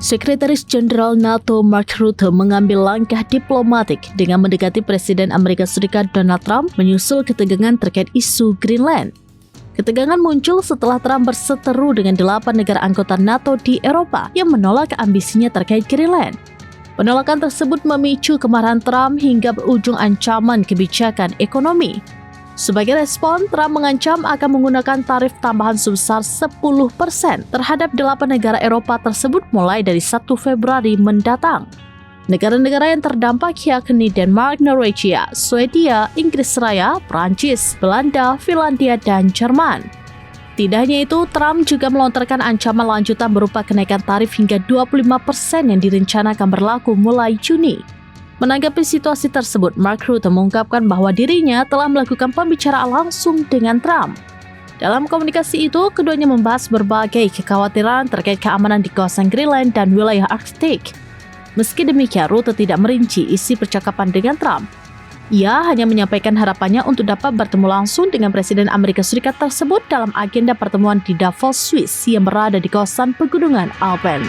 Sekretaris Jenderal NATO Mark Rutte mengambil langkah diplomatik dengan mendekati Presiden Amerika Serikat Donald Trump menyusul ketegangan terkait isu Greenland. Ketegangan muncul setelah Trump berseteru dengan 8 negara anggota NATO di Eropa yang menolak ambisinya terkait Greenland. Penolakan tersebut memicu kemarahan Trump hingga berujung ancaman kebijakan ekonomi. Sebagai respon, Trump mengancam akan menggunakan tarif tambahan sebesar 10% terhadap 8 negara Eropa tersebut mulai dari 1 Februari mendatang. Negara-negara yang terdampak yakni Denmark, Norwegia, Swedia, Inggris Raya, Prancis, Belanda, Finlandia, dan Jerman. Tidak hanya itu, Trump juga melontarkan ancaman lanjutan berupa kenaikan tarif hingga 25% yang direncanakan berlaku mulai Juni. Menanggapi situasi tersebut, Mark Rutte mengungkapkan bahwa dirinya telah melakukan pembicaraan langsung dengan Trump. Dalam komunikasi itu, keduanya membahas berbagai kekhawatiran terkait keamanan di kawasan Greenland dan wilayah Arktik. Meski demikian, Rutte tidak merinci isi percakapan dengan Trump. Ia hanya menyampaikan harapannya untuk dapat bertemu langsung dengan Presiden Amerika Serikat tersebut dalam agenda pertemuan di Davos, Swiss yang berada di kawasan pegunungan Alpen.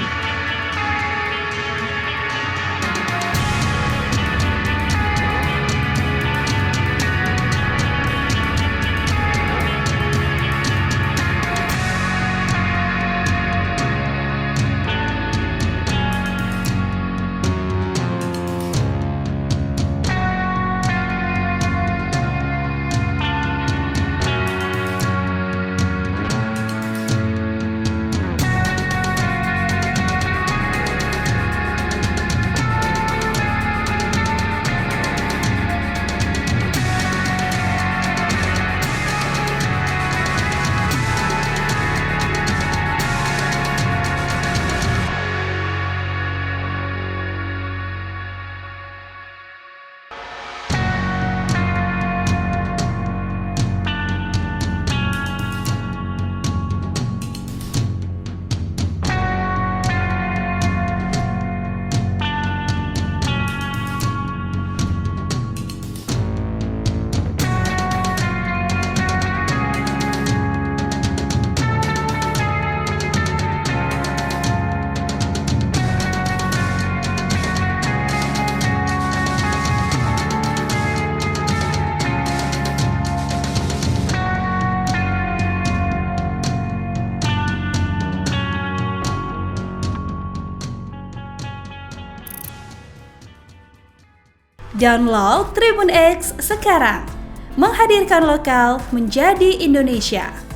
Download Tribun X sekarang, menghadirkan lokal menjadi Indonesia.